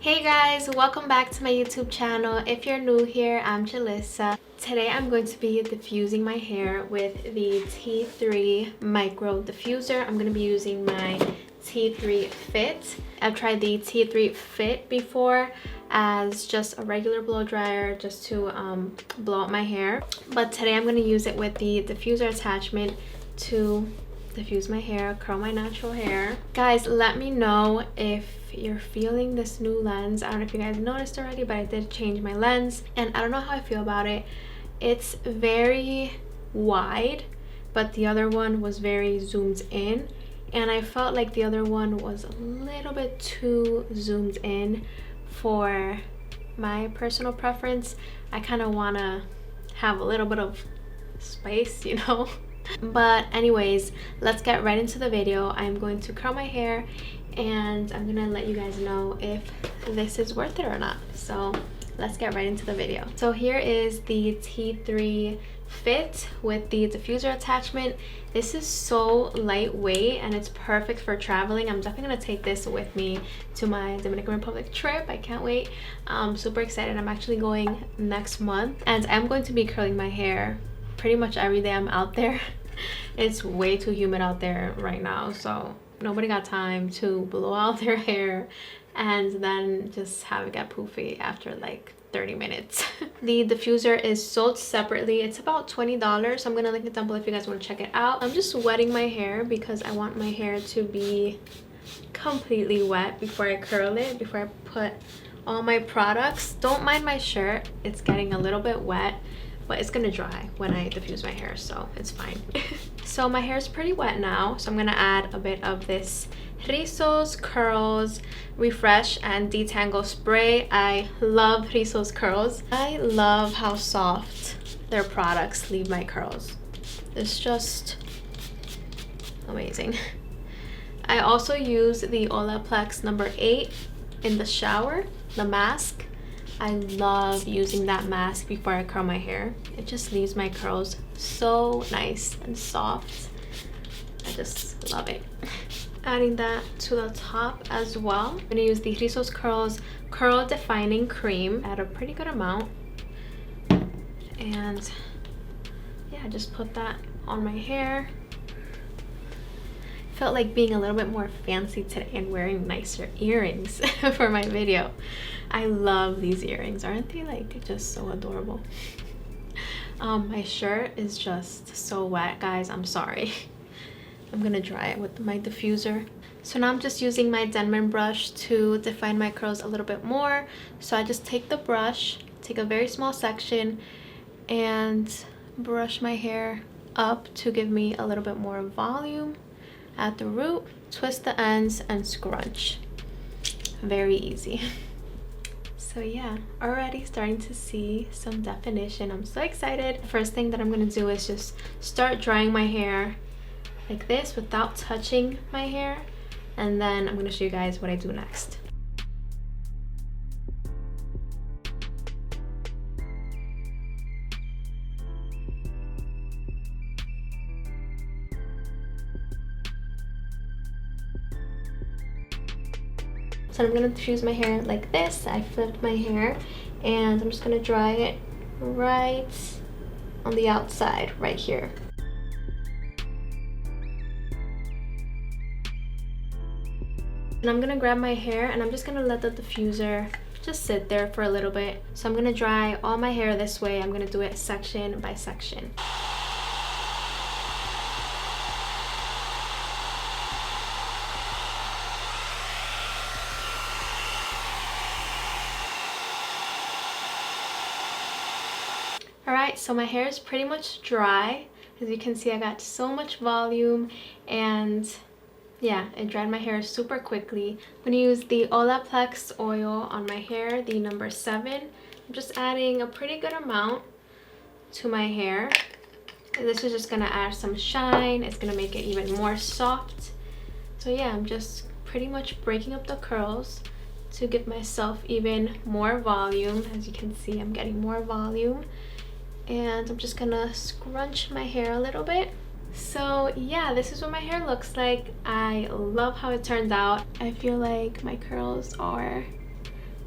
Hey guys, welcome back to my YouTube channel. If you're new here, I'm Julissa. Today I'm going to be diffusing my hair with the T3 micro diffuser. I'm going to be using my T3 Fit. I've tried the T3 Fit before as just a regular blow dryer just to blow out my hair, but today I'm going to use it with the diffuser attachment to diffuse my hair, curl my natural hair. Guys, let me know if you're feeling this new lens. I don't know if you guys noticed already, but I did change my lens and I don't know how I feel about it. It's very wide, but the other one was very zoomed in, and I felt like the other one was a little bit too zoomed in for my personal preference. I kind of want to have a little bit of space, you know. But anyways, let's get right into the video. I'm going to curl my hair and I'm gonna let you guys know if this is worth it or not. So let's get right into the video. So here is the T3 Fit with the diffuser attachment. This is so lightweight and it's perfect for traveling. I'm definitely gonna take this with me to my Dominican Republic trip. I can't wait. I'm super excited. I'm actually going next month and I'm going to be curling my hair pretty much every day I'm out there. It's way too humid out there right now, so nobody got time to blow out their hair and then just have it get poofy after like 30 minutes. The diffuser is sold separately. It's about $20, so I'm gonna link it down below if you guys want to check it out. I'm just wetting my hair because I want my hair to be completely wet before I curl it, before I put all my products. Don't mind my shirt, it's getting a little bit wet, but it's gonna dry when I diffuse my hair, so it's fine. So my hair is pretty wet now, so I'm gonna add a bit of this Rizos Curls Refresh and Detangle spray. I love Rizos Curls. I love how soft their products leave my curls. It's just amazing. I also use the Olaplex number 8 in the shower, the mask. I love using that mask before I curl my hair. It just leaves my curls so nice and soft. I just love it. Adding that to the top as well. I'm gonna use the Rizos Curls Curl Defining Cream at a pretty good amount. And yeah, just put that on my hair. Felt like being a little bit more fancy today and wearing nicer earrings for my video. I love these earrings. Aren't they like just so adorable? My shirt is just so wet, guys. I'm sorry. I'm gonna dry it with my diffuser. So now I'm just using my Denman brush to define my curls a little bit more. So I just take the brush, take a very small section, and brush my hair up to give me a little bit more volume at the root. Twist the ends and scrunch. Very easy. So yeah, already starting to see some definition. I'm so excited. First thing that I'm gonna do is just start drying my hair like this without touching my hair, and then I'm gonna show you guys what I do next. So I'm gonna diffuse my hair like this. I flipped my hair and I'm just gonna dry it right on the outside, right here. And I'm gonna grab my hair and I'm just gonna let the diffuser just sit there for a little bit. So I'm gonna dry all my hair this way. I'm gonna do it section by section. Alright, so my hair is pretty much dry. As you can see, I got so much volume and yeah, it dried my hair super quickly. I'm going to use the Olaplex Oil on my hair, the number 7. I'm just adding a pretty good amount to my hair. And this is just going to add some shine. It's going to make it even more soft. So yeah, I'm just pretty much breaking up the curls to give myself even more volume. As you can see, I'm getting more volume. And I'm just gonna scrunch my hair a little bit. So yeah, this is what my hair looks like. I love how it turned out. I feel like my curls are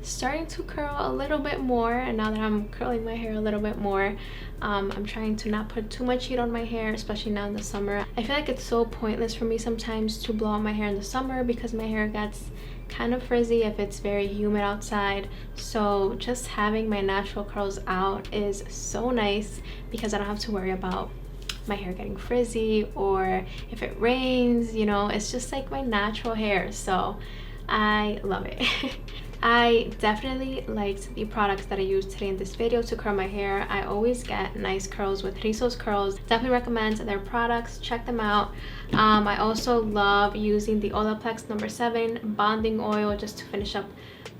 starting to curl a little bit more, and now that I'm curling my hair a little bit more, I'm trying to not put too much heat on my hair, especially now in the summer. I feel like it's so pointless for me sometimes to blow out my hair in the summer because my hair gets kind of frizzy if it's very humid outside. So just having my natural curls out is so nice because I don't have to worry about my hair getting frizzy, or if it rains, you know, it's just like my natural hair. So I love it. I definitely liked the products that I used today in this video to curl my hair. I always get nice curls with Rizos curls. Definitely recommend their products. Check them out. I also love using the Olaplex #7 bonding oil just to finish up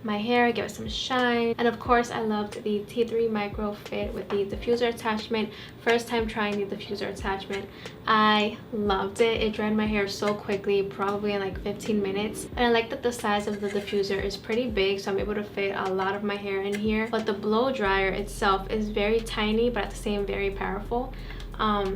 my hair, give it some shine. And of course, I loved the T3 micro fit with the diffuser attachment. First time trying the diffuser attachment, I loved it. It dried my hair so quickly, probably in like 15 minutes. And I like that the size of the diffuser is pretty big, so I'm able to fit a lot of my hair in here. But the blow dryer itself is very tiny, but at the same very powerful.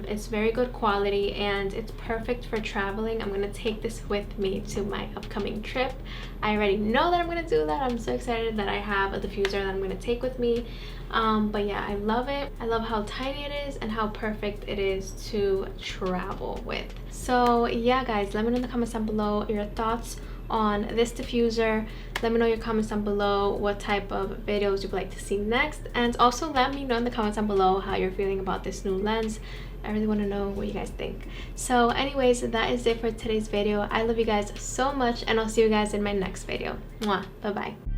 It's very good quality and it's perfect for traveling. I'm gonna take this with me to my upcoming trip. I already know that I'm gonna do that. I'm so excited that I have a diffuser that I'm gonna take with me. But yeah, I love it. I love how tiny it is and how perfect it is to travel with. So yeah guys, let me know in the comments down below your thoughts on this diffuser. Let me know your comments down below what type of videos you'd like to see next, and also let me know in the comments down below how you're feeling about this new lens. I really want to know what you guys think. So anyways, that is it for today's video. I love you guys so much, and I'll see you guys in my next video. Mwah. Bye bye.